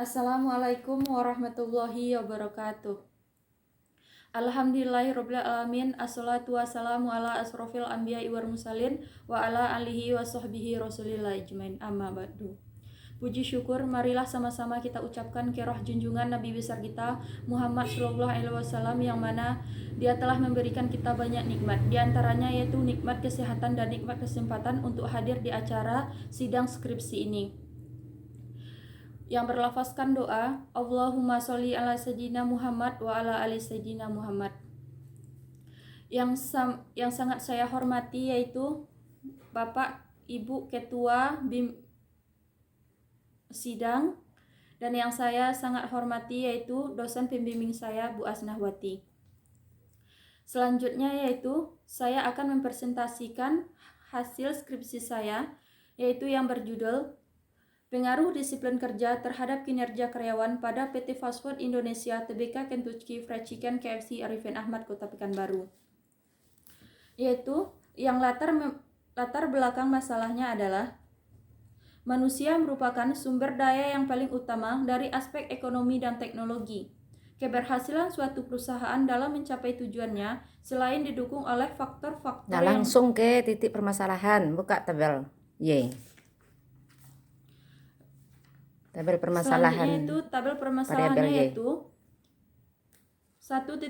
Assalamualaikum warahmatullahi wabarakatuh. Alhamdulillahirabbil alamin. Assalatu wassalamu ala asrofil anbiya'i wal mursalin wa ala alihi wa sahbihi rasulillah ajmain. Amma ba'du. Puji syukur marilah sama-sama kita ucapkan ke roh junjungan Nabi besar kita Muhammad sallallahu alaihi wasallam, yang mana dia telah memberikan kita banyak nikmat. Di antaranya yaitu nikmat kesehatan dan nikmat kesempatan untuk hadir di acara sidang skripsi ini, yang berlafazkan doa Allahumma sholli ala sayyidina Muhammad wa ala ali sayyidina Muhammad. Yang sangat saya hormati yaitu Bapak Ibu Ketua BIM Sidang, dan yang saya sangat hormati yaitu dosen pembimbing saya Bu Asnahwati. Selanjutnya yaitu saya akan mempresentasikan hasil skripsi saya, yaitu yang berjudul Pengaruh Disiplin Kerja Terhadap Kinerja Karyawan pada PT Fast Food Indonesia Tbk Kentucky Fried Chicken KFC Arifin Ahmad Kota Pekanbaru. Yaitu yang latar belakang masalahnya adalah manusia merupakan sumber daya yang paling utama dari aspek ekonomi dan teknologi. Keberhasilan suatu perusahaan dalam mencapai tujuannya selain didukung oleh faktor-faktor langsung ke titik permasalahan, buka tabel. Tabel permasalahan. Selanjutnya itu tabel permasalahannya yaitu 1.1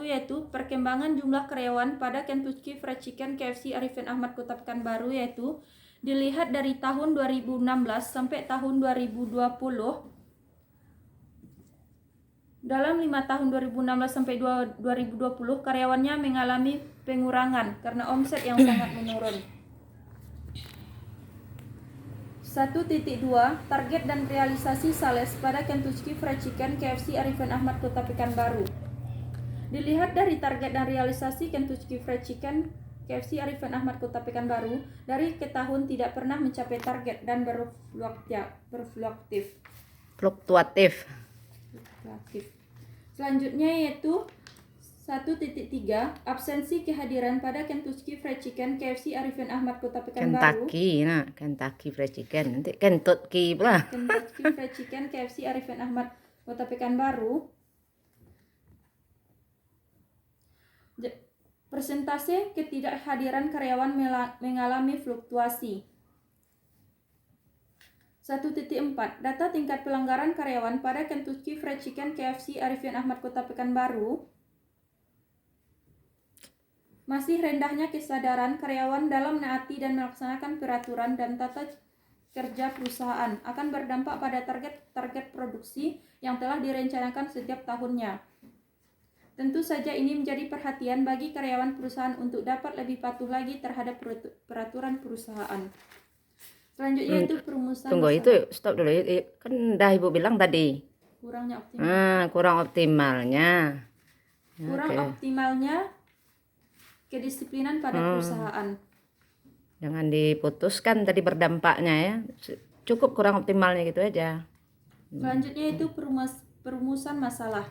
yaitu perkembangan jumlah karyawan pada Kentucky Fried Chicken KFC Arifin Ahmad Kota Pekanbaru, yaitu dilihat dari tahun 2016 sampai tahun 2020. Dalam 5 tahun 2016 sampai 2020 karyawannya mengalami pengurangan karena omset yang sangat menurun. 1.2 Target dan realisasi sales pada Kentucky Fried Chicken KFC Arifin Ahmad Kota Pekanbaru. Dilihat dari target dan realisasi Kentucky Fried Chicken KFC Arifin Ahmad Kota Pekanbaru dari ke tahun tidak pernah mencapai target dan fluktuatif. Selanjutnya yaitu 1.3 Absensi kehadiran pada Kentucky Fried Chicken KFC Arifin Ahmad Kota Pekanbaru. Kentucky Fried Chicken, nanti Kentucky pula. Kentucky Fried Chicken KFC Arifin Ahmad Kota Pekanbaru. Persentase ketidakhadiran karyawan mengalami fluktuasi. 1.4 Data tingkat pelanggaran karyawan pada Kentucky Fried Chicken KFC Arifin Ahmad Kota Pekanbaru. Masih rendahnya kesadaran karyawan dalam menaati dan melaksanakan peraturan dan tata kerja perusahaan akan berdampak pada target produksi yang telah direncanakan setiap tahunnya. Tentu saja ini menjadi perhatian bagi karyawan perusahaan untuk dapat lebih patuh lagi terhadap peraturan perusahaan. Selanjutnya itu perumusan. Tunggu, itu stop dulu. Kan dah Ibu bilang tadi. Kurangnya optimal. Kurang optimalnya. Optimalnya kedisiplinan pada perusahaan. Jangan diputuskan tadi berdampaknya ya. Cukup kurang optimalnya gitu aja. Selanjutnya itu perumusan masalah.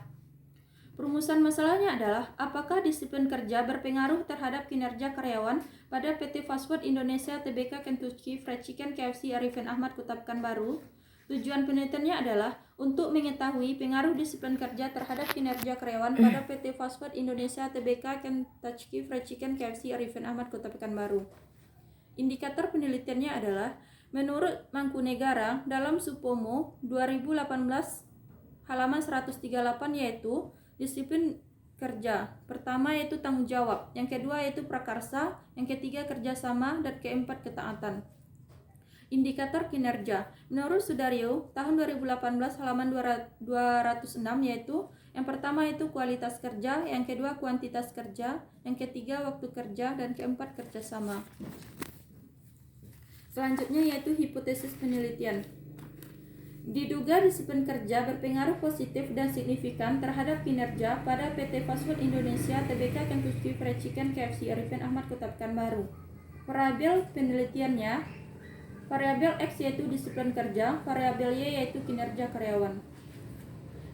Perumusan masalahnya adalah apakah disiplin kerja berpengaruh terhadap kinerja karyawan pada PT Fast Food Indonesia Tbk Kentucky Fried Chicken KFC Arifin Ahmad Kota Pekanbaru. Tujuan penelitiannya adalah untuk mengetahui pengaruh disiplin kerja terhadap kinerja karyawan pada PT Fast Food Indonesia Tbk Kentucky Fried Chicken KFC Arifin Ahmad Kota Pekanbaru. Indikator penelitiannya adalah menurut Mangkunegara dalam Supomo 2018 halaman 138, yaitu disiplin kerja. Pertama yaitu tanggung jawab, yang kedua yaitu prakarsa, yang ketiga kerjasama, dan keempat ketaatan. Indikator kinerja menurut Sudaryo tahun 2018 halaman 206, yaitu yang pertama yaitu kualitas kerja, yang kedua kuantitas kerja, yang ketiga waktu kerja, dan keempat kerjasama. Selanjutnya yaitu hipotesis penelitian. Diduga disiplin kerja berpengaruh positif dan signifikan terhadap kinerja pada PT Fast Food Indonesia Tbk Kentucky Fried Chicken KFC Arifin Ahmad Kota Pekanbaru. Variabel penelitiannya, variabel X yaitu disiplin kerja, variabel Y yaitu kinerja karyawan.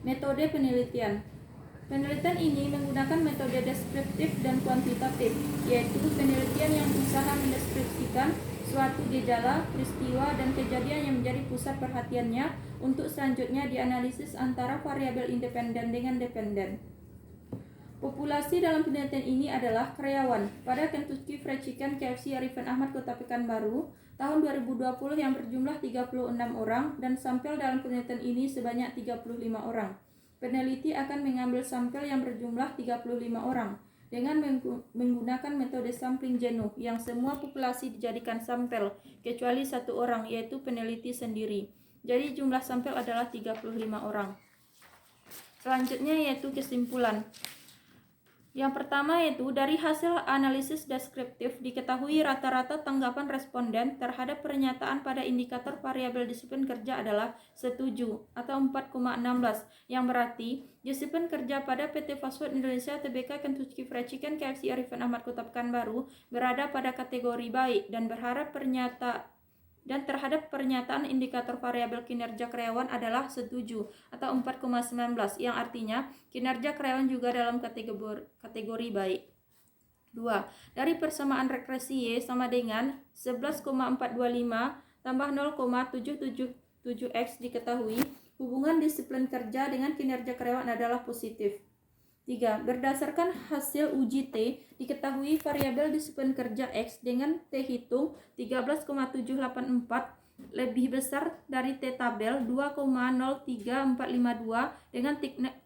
Metode penelitian. Penelitian ini menggunakan metode deskriptif dan kuantitatif, yaitu penelitian yang berusaha mendeskripsikan suatu gejala, peristiwa, dan kejadian yang menjadi pusat perhatiannya untuk selanjutnya dianalisis antara variabel independen dengan dependen. Populasi dalam penelitian ini adalah karyawan pada Kentucky Fried Chicken KFC Arifin Ahmad Kota Pekanbaru tahun 2020 yang berjumlah 36 orang dan sampel dalam penelitian ini sebanyak 35 orang. Peneliti akan mengambil sampel yang berjumlah 35 orang dengan menggunakan metode sampling jenuh yang semua populasi dijadikan sampel kecuali satu orang yaitu peneliti sendiri. Jadi jumlah sampel adalah 35 orang. Selanjutnya yaitu kesimpulan. Yang pertama yaitu dari hasil analisis deskriptif diketahui rata-rata tanggapan responden terhadap pernyataan pada indikator variabel disiplin kerja adalah setuju atau 4,16 yang berarti disiplin kerja pada PT Fast Food Indonesia Tbk Kentucky Fried Chicken KFC Arifin Ahmad Kota Pekanbaru berada pada kategori baik dan terhadap pernyataan indikator variabel kinerja karyawan adalah setuju atau 4,19 yang artinya kinerja karyawan juga dalam kategori baik. 2. Dari persamaan regresi Y sama dengan 11,425 tambah 0,777X diketahui hubungan disiplin kerja dengan kinerja karyawan adalah positif. 3. Berdasarkan hasil uji T, diketahui variabel disiplin kerja X dengan T hitung 13,784 lebih besar dari T tabel 2,03452 dengan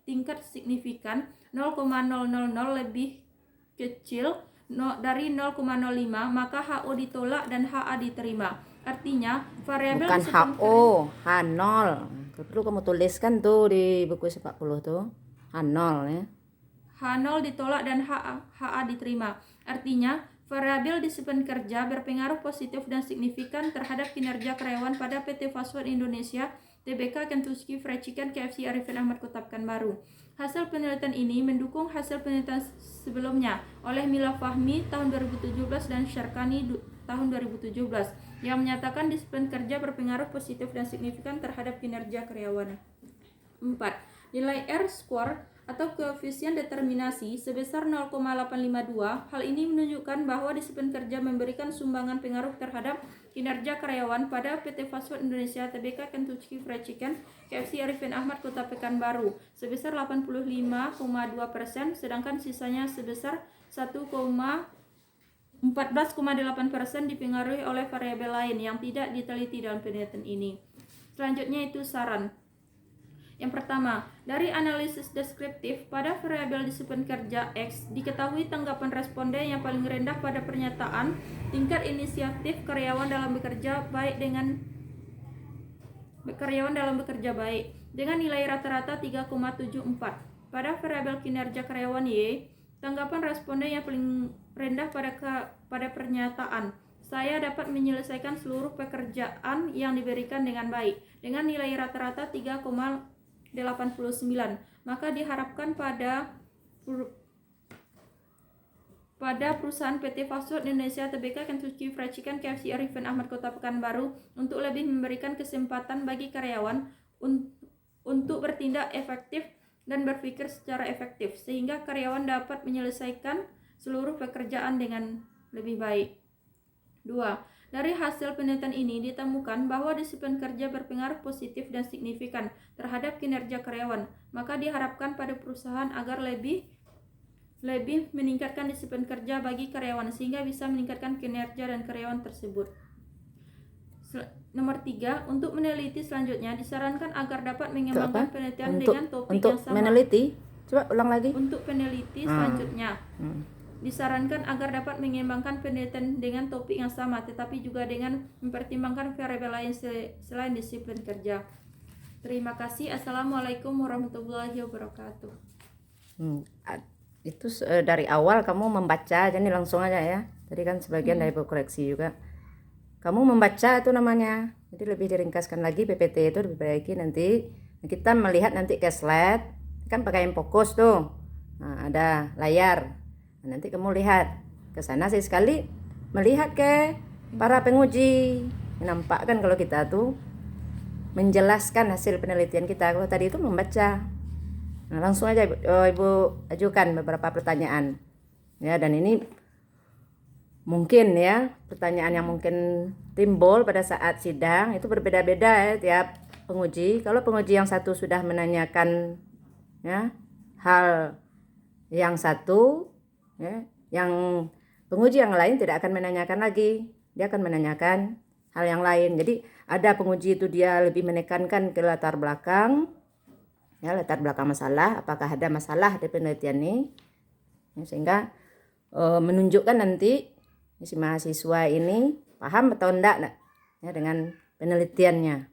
tingkat signifikan 0,000 lebih kecil dari 0,05, maka HO ditolak dan HA diterima. Artinya, variabel Bukan HO, H0. Perlu kamu tuliskan tuh di buku 40 tuh. H0 ya. H0 ditolak dan HA diterima. Artinya, variabel disiplin kerja berpengaruh positif dan signifikan terhadap kinerja karyawan pada PT Fast Food Indonesia Tbk Kentucky Fried Chicken KFC Arifin Ahmad Kota Pekanbaru. Hasil penelitian ini mendukung hasil penelitian sebelumnya oleh Mila Fahmi tahun 2017 dan Syarkani tahun 2017 yang menyatakan disiplin kerja berpengaruh positif dan signifikan terhadap kinerja karyawan. 4. Nilai R-square atau koefisien determinasi sebesar 0,852. Hal ini menunjukkan bahwa disiplin kerja memberikan sumbangan pengaruh terhadap kinerja karyawan pada PT Fast Food Indonesia Tbk Kentucky Fried Chicken KFC Arifin Ahmad Kota Pekanbaru sebesar 85,2%, sedangkan sisanya sebesar 14,8% dipengaruhi oleh variabel lain yang tidak diteliti dalam penelitian ini. Selanjutnya itu saran. Yang pertama, dari analisis deskriptif pada variabel disiplin kerja X diketahui tanggapan responden yang paling rendah pada pernyataan tingkat inisiatif karyawan dalam bekerja baik dengan nilai rata-rata 3,74. Pada variabel kinerja karyawan Y, tanggapan responden yang paling rendah pada pernyataan saya dapat menyelesaikan seluruh pekerjaan yang diberikan dengan baik dengan nilai rata-rata 3,89, maka diharapkan pada perusahaan PT Fast Food Indonesia Tbk Kentucky Fried Chicken KFC Arifin Ahmad Kota Pekanbaru untuk lebih memberikan kesempatan bagi karyawan untuk bertindak efektif dan berpikir secara efektif sehingga karyawan dapat menyelesaikan seluruh pekerjaan dengan lebih baik. 2. Dari hasil penelitian ini ditemukan bahwa disiplin kerja berpengaruh positif dan signifikan terhadap kinerja karyawan, maka diharapkan pada perusahaan agar lebih meningkatkan disiplin kerja bagi karyawan sehingga bisa meningkatkan kinerja dan karyawan tersebut. Nomor 3, untuk meneliti selanjutnya disarankan agar dapat mengembangkan penelitian dengan topik yang sama. Meneliti, coba ulang lagi. Untuk peneliti selanjutnya disarankan agar dapat mengembangkan penelitian dengan topik yang sama tetapi juga dengan mempertimbangkan variabel lain selain disiplin kerja. Terima kasih. Assalamualaikum warahmatullahi wabarakatuh. Itu dari awal kamu membaca, jadi langsung aja ya. Tadi kan sebagian dari buku koreksi juga. Kamu membaca itu namanya. Jadi lebih diringkaskan lagi PPT itu diperbaiki nanti. Kita melihat nanti ke slide, kan pakai yang fokus tuh. Nah, ada layar. Nah, nanti kamu lihat ke sana sekali melihat ke para penguji. Menampakkan kalau kita tuh menjelaskan hasil penelitian kita. Kalau tadi itu membaca. Nah, langsung aja Ibu ajukan beberapa pertanyaan. Ya, dan ini mungkin ya pertanyaan yang mungkin timbul pada saat sidang itu berbeda-beda ya tiap penguji. Kalau penguji yang satu sudah menanyakan ya hal yang satu, ya, yang penguji yang lain tidak akan menanyakan lagi. Dia akan menanyakan hal yang lain. Jadi ada penguji itu dia lebih menekankan ke latar belakang, ya latar belakang masalah, apakah ada masalah di penelitian ini, ya, sehingga menunjukkan nanti si mahasiswa ini paham atau enggak ya, dengan penelitiannya.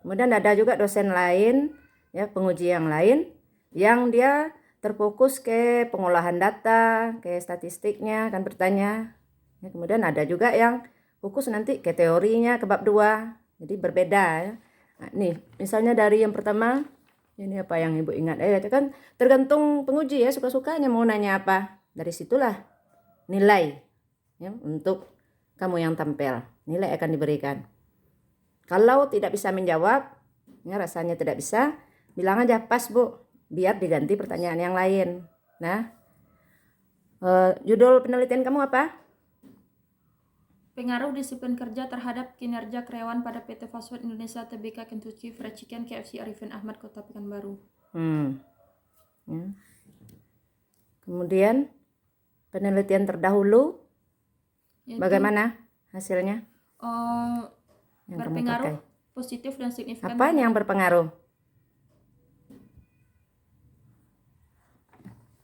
Kemudian ada juga dosen lain, ya penguji yang lain, yang dia terfokus ke pengolahan data, ke statistiknya, akan bertanya. Ya, kemudian ada juga yang fokus nanti ke teorinya, ke bab 2. Jadi berbeda ya. Nah, nih, misalnya dari yang pertama, ini apa yang Ibu ingat? Itu kan tergantung penguji ya, suka-sukanya mau nanya apa. Dari situlah nilai ya, untuk kamu yang tampil. Nilai akan diberikan. Kalau tidak bisa menjawab, ya rasanya tidak bisa, bilang aja pas Bu, biar diganti pertanyaan yang lain. Nah, judul penelitian kamu apa? Pengaruh disiplin kerja terhadap kinerja karyawan pada PT Fast Food Indonesia Tbk Kentucky Fried Chicken KFC Arifin Ahmad Kota Pekanbaru. Ya. Kemudian penelitian terdahulu Yaitu, bagaimana hasilnya? Yang berpengaruh positif dan signifikan. Apa yang berpengaruh?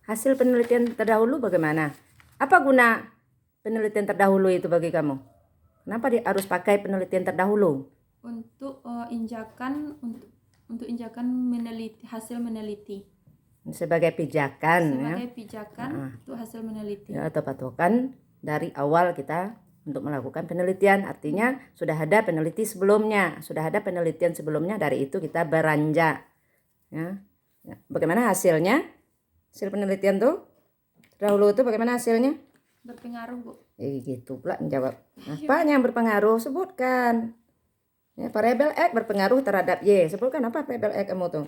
Hasil penelitian terdahulu bagaimana? Apa guna penelitian terdahulu itu bagi kamu? Kenapa harus pakai penelitian terdahulu? Untuk injakan meneliti, hasil meneliti. Sebagai pijakan, Sebagai pijakan untuk hasil meneliti. Ya, atau patokan dari awal kita untuk melakukan penelitian. Artinya sudah ada peneliti sebelumnya, sudah ada penelitian sebelumnya, dari itu kita beranjak. Ya. Bagaimana hasilnya? Hasil penelitian tuh dahulu itu bagaimana hasilnya? Berpengaruh Bu. Gitu pula menjawab. Apa yang berpengaruh? Sebutkan. Ya, variabel X berpengaruh terhadap Y. Sebutkan apa variabel X kamu tuh?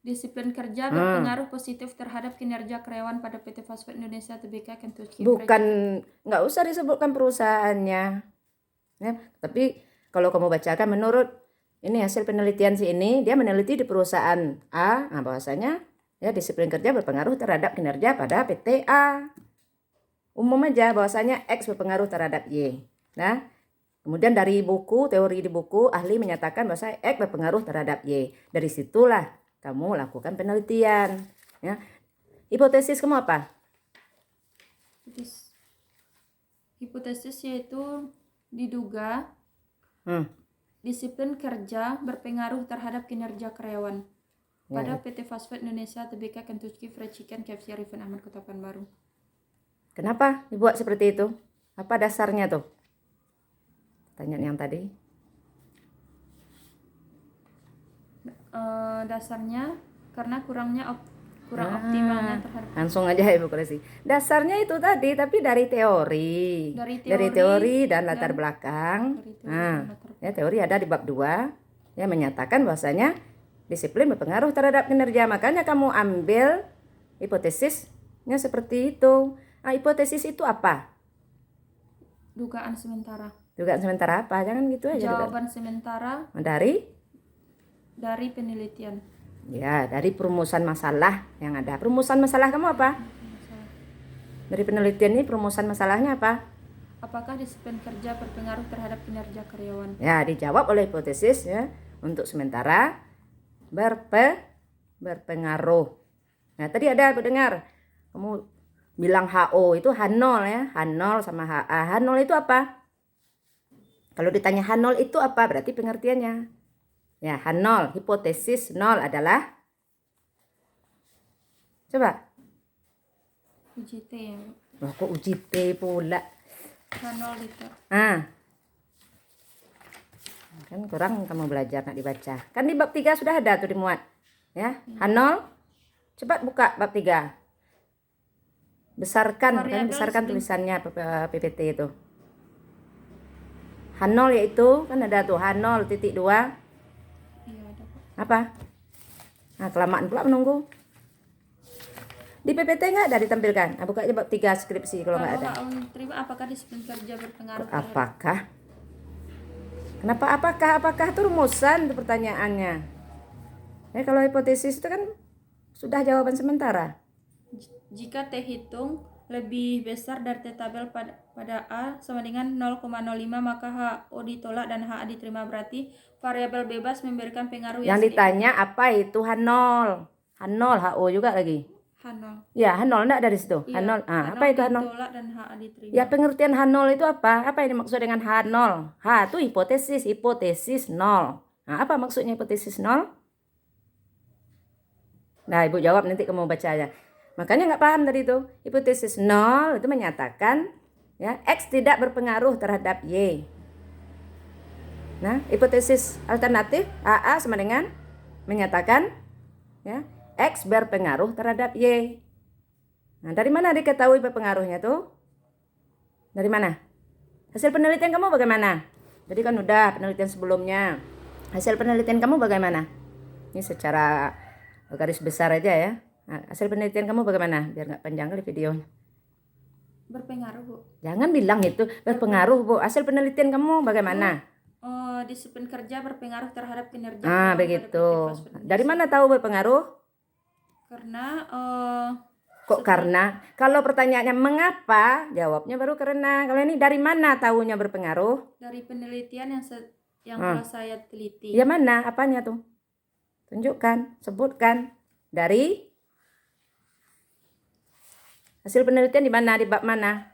Disiplin kerja berpengaruh positif terhadap kinerja karyawan pada PT Fast Food Indonesia Tbk Kentucky. Bukan, nggak usah disebutkan perusahaannya. Ya, tapi kalau kamu bacakan menurut ini hasil penelitian si ini, dia meneliti di perusahaan A, nah bahwasanya ya disiplin kerja berpengaruh terhadap kinerja pada PT A. Umum aja bahwasanya X berpengaruh terhadap Y. Nah, kemudian dari buku, teori di buku, ahli menyatakan bahwa X berpengaruh terhadap Y. Dari situlah kamu lakukan penelitian. Ya. Hipotesis kamu apa? Hipotesis yaitu diduga disiplin kerja berpengaruh terhadap kinerja karyawan pada PT Fast Food Indonesia Tbk Kentucky Fried Chicken KFC Arifin Ahmad Kota Pekanbaru. Kenapa dibuat seperti itu? Apa dasarnya tuh? Pertanyaan yang tadi. Dasarnya karena kurang optimalnya terhadap. Langsung aja Ibu koreksi. Dasarnya itu tadi, tapi dari teori. Dari teori dan latar belakang. Ya teori ada di bab 2. Ya menyatakan bahwasanya disiplin berpengaruh terhadap kinerja. Makanya kamu ambil hipotesisnya seperti itu. Nah, hipotesis itu apa? Dugaan sementara. Dugaan sementara apa? Jangan gitu aja. Jawaban sementara dari penelitian. Ya, dari perumusan masalah yang ada. Perumusan masalah kamu apa? Dari penelitian ini perumusan masalahnya apa? Apakah disiplin kerja berpengaruh terhadap kinerja karyawan? Ya, dijawab oleh hipotesis ya. Untuk sementara berpengaruh. Nah, tadi ada aku dengar kamu bilang HO itu H0 ya. H0 sama HA. H0 itu apa? Kalau ditanya H0 itu apa? Berarti pengertiannya. Ya, H0, hipotesis 0 adalah coba. UJT ya. Loh, kok UJT pula? H0 itu. Kan kurang kamu belajar nak dibaca. Kan di bab 3 sudah ada tuh dimuat. Ya, H0. Coba buka bab 3. Besarkan tulisannya PPT itu. H0 yaitu kan ada tuh H0.2. Apa? Nah, kelamaan pula menunggu. Di PPT nggak ada ditampilkan. Nah, buka aja bab 3 skripsi kalau nggak ada. Terima apakah disiplin kerja berpengaruh? Apakah Kenapa apakah itu rumusan itu pertanyaannya. Ya, kalau hipotesis itu kan sudah jawaban sementara. Jika T hitung lebih besar dari T tabel pada A sama dengan 0,05 maka HO ditolak dan HA diterima, berarti variabel bebas memberikan pengaruh yang Yang ditanya apa itu H0? H0 HO juga lagi. H0. Ya, H0 enggak dari situ. Iya, H0. Apa itu H0? ditolak dan HA diterima. Ya, pengertian H0 itu apa? Apa yang dimaksud dengan H0? H itu hipotesis 0. Nah, apa maksudnya hipotesis 0? Nah, Ibu jawab nanti kamu baca aja. Makanya nggak paham tadi itu. Hipotesis 0 itu menyatakan ya X tidak berpengaruh terhadap Y. Nah, hipotesis alternatif AA sama dengan menyatakan ya X berpengaruh terhadap Y. Nah, dari mana diketahui berpengaruhnya tuh? Dari mana? Hasil penelitian kamu bagaimana? Jadi kan udah penelitian sebelumnya. Hasil penelitian kamu bagaimana? Ini secara garis besar aja ya. Nah, hasil penelitian kamu bagaimana? Biar nggak panjang kali videonya. Berpengaruh, Bu. Jangan bilang itu berpengaruh, Bu. Hasil penelitian kamu bagaimana? Disiplin kerja berpengaruh terhadap kinerja. Begitu. Dari mana tahu berpengaruh? Karena Kok karena? Kalau pertanyaannya mengapa, jawabnya baru karena. Kalau ini dari mana tahunya berpengaruh? dari penelitian yang telah saya teliti. Ya mana? Apanya tuh? Tunjukkan, sebutkan. Dari hasil penelitian di mana? Di bab mana?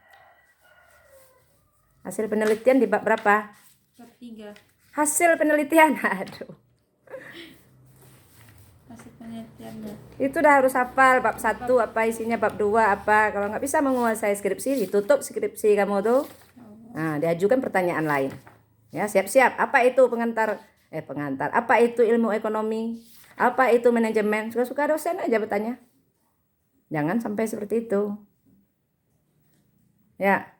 Hasil penelitian di bab berapa? Bab 3. Hasil penelitian. Aduh. Hasil penelitiannya. Itu udah harus hafal bab 1 apa isinya, bab 2 apa. Kalau nggak bisa menguasai skripsi, ditutup skripsi kamu tuh. Nah, diajukan pertanyaan lain. Ya, siap-siap. Apa itu pengantar? Apa itu ilmu ekonomi? Apa itu manajemen? Suka-suka dosen aja bertanya. Jangan sampai seperti itu. Ya.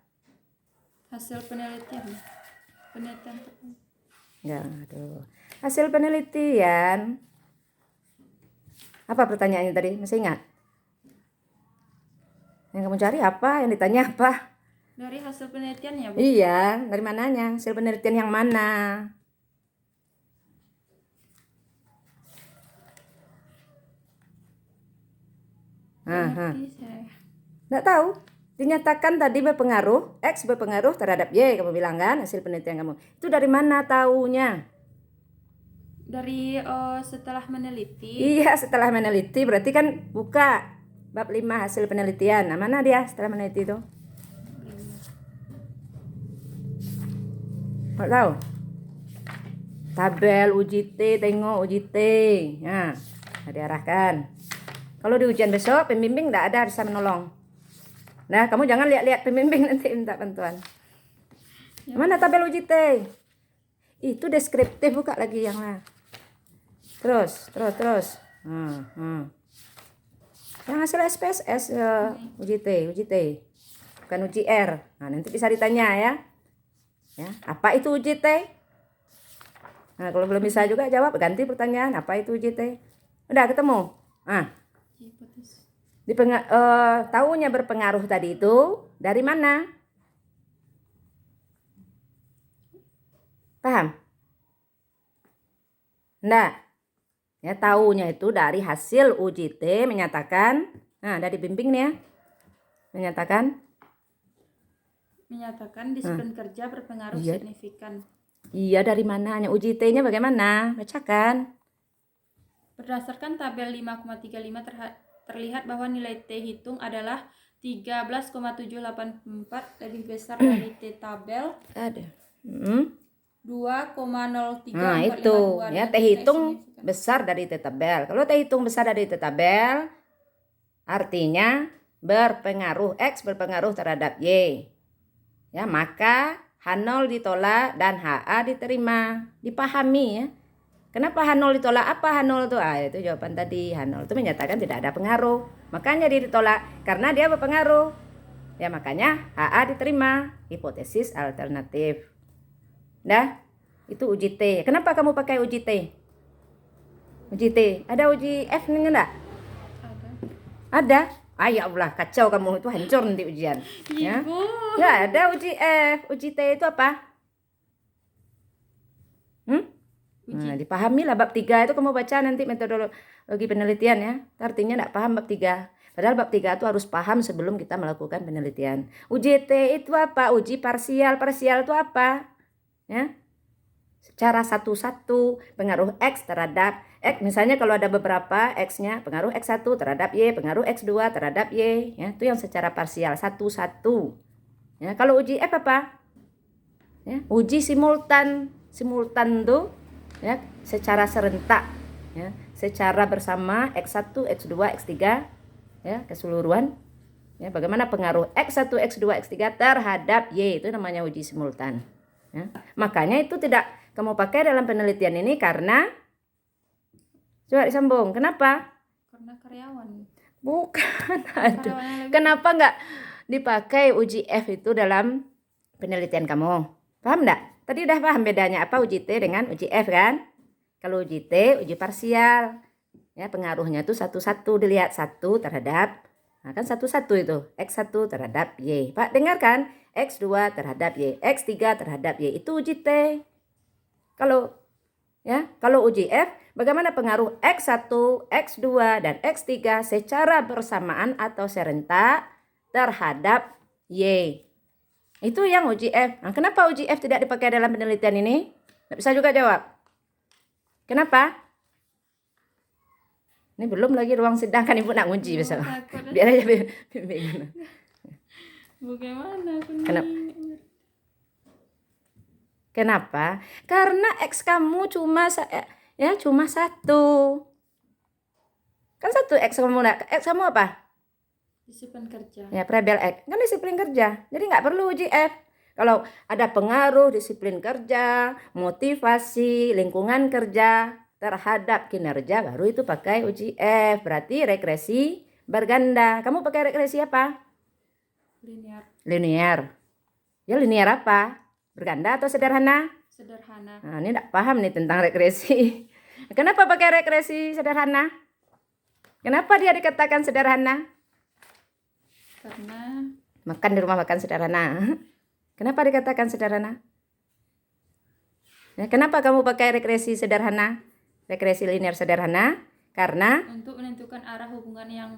Hasil penelitian. Ya, aduh. Hasil penelitian. Apa pertanyaannya tadi? Masih ingat? Yang kamu cari apa? Yang ditanya apa? Dari hasil penelitiannya, Bu. Iya, dari mananya? Hasil penelitian yang mana? Nggak tahu. Dinyatakan tadi berpengaruh, X berpengaruh terhadap Y, kamu bilang kan, hasil penelitian kamu. Itu dari mana taunya? Dari setelah meneliti. Iya, setelah meneliti, berarti kan buka bab 5 hasil penelitian. Nah, mana dia setelah meneliti itu? Nggak tahu. Tabel uji T, tengok uji T. Nah, diarahkan. Kalau di ujian besok, pembimbing nggak ada bisa menolong. Nah, kamu jangan lihat-lihat pembimbing nanti minta bantuan. Ya. Mana tabel uji T? Itu deskriptif, buka lagi yang lah. Terus. Yang hasil SPSS uji T. Bukan uji R. Nah, nanti bisa ditanya ya. Ya, apa itu uji T? Nah, kalau belum bisa juga jawab, ganti pertanyaan, apa itu uji T? Udah ketemu? Tahunya berpengaruh tadi itu dari mana? Paham? Enggak. Ya, tahunya itu dari hasil uji T menyatakan, nah, dari bimbing nih ya. Menyatakan disiplin kerja berpengaruh signifikan. Iya, dari mana? Hanya uji T-nya bagaimana? Bacakan. Berdasarkan tabel 5,35 terlihat bahwa nilai T hitung adalah 13,784 lebih besar dari T tabel. Ada. 2,03. Nah, itu ya, T hitung besar dari T tabel. Kalau T hitung besar dari T tabel, artinya berpengaruh, X berpengaruh terhadap Y. Ya, maka H0 ditolak dan HA diterima. Dipahami ya. Kenapa H0 ditolak? Apa H0 itu? Itu jawaban tadi. H0 itu menyatakan tidak ada pengaruh. Makanya dia ditolak karena dia berpengaruh. Ya, makanya HA diterima. Hipotesis alternatif. Dah, itu uji T. Kenapa kamu pakai uji T? Uji T. Ada uji F enggak? Ada. Ya Allah, kacau kamu, itu hancur nanti ujian. Ya. Ya, ada uji F. Uji T itu apa? Nah, dipahami lah bab 3 itu kamu baca nanti metodologi penelitian ya. Artinya enggak paham bab 3. Padahal bab 3 itu harus paham sebelum kita melakukan penelitian. UJT itu apa? Uji parsial. Parsial itu apa? Ya. Secara satu-satu pengaruh X terhadap X. Misalnya kalau ada beberapa X-nya, pengaruh X1 terhadap Y, pengaruh X2 terhadap Y. Ya, itu yang secara parsial, satu-satu. Ya, kalau uji F apa? Ya, uji simultan. Simultan tuh ya secara serentak ya, secara bersama X1, X2, X3 ya keseluruhan ya, bagaimana pengaruh X1, X2, X3 terhadap Y, itu namanya uji simultan ya. Makanya itu tidak kamu pakai dalam penelitian ini karena coba disambung, kenapa? Karena karyawan. Bukan, aduh. Kenapa nggak dipakai uji F itu dalam penelitian kamu? Paham nggak? Tadi udah paham bedanya apa uji T dengan uji F kan? Kalau uji T, uji parsial. Ya, pengaruhnya itu satu-satu, dilihat satu terhadap, nah kan satu-satu itu, X1 terhadap Y. Pak, dengar kan? X2 terhadap Y, X3 terhadap Y, itu uji T. Kalau uji F, bagaimana pengaruh X1, X2, dan X3 secara bersamaan atau serentak terhadap Y. Itu yang uji F. Nah, kenapa uji F tidak dipakai dalam penelitian ini? Nggak bisa juga jawab. Kenapa? Ini belum lagi ruang sidang kan Ibu nak ngunci besok. Biar aja bimbingan. Bagaimana aku Kenapa? Karena X kamu cuma satu. Kan satu X kamu. X kamu apa? disiplin kerja. Ya, Prebel X. Kan disiplin kerja. Jadi nggak perlu uji F. Kalau ada pengaruh disiplin kerja, motivasi, lingkungan kerja terhadap kinerja, baru itu pakai uji F. Berarti regresi berganda. Kamu pakai regresi apa? Linear. Ya, linear apa? Berganda atau sederhana? Sederhana. Nah, ini enggak paham nih tentang regresi. Kenapa pakai regresi sederhana? Kenapa dia dikatakan sederhana? Karena makan di rumah makan sederhana. Kenapa dikatakan sederhana? Ya, kenapa kamu pakai regresi sederhana? Regresi linear sederhana? Karena untuk menentukan arah hubungan yang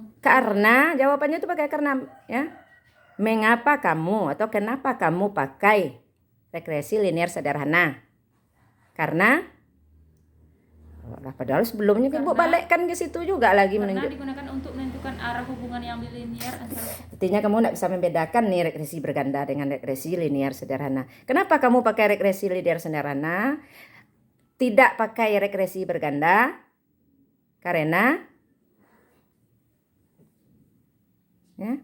jawabannya itu pakai karena ya. Mengapa kamu atau kenapa kamu pakai regresi linear sederhana? Karena padahal sebelumnya Ibu balikkan ke situ juga lagi karena digunakan untuk menentukan arah hubungan yang linear antara. Artinya kamu tidak bisa membedakan nih regresi berganda dengan regresi linear sederhana. Kenapa kamu pakai regresi linear sederhana? Tidak pakai regresi berganda? Karena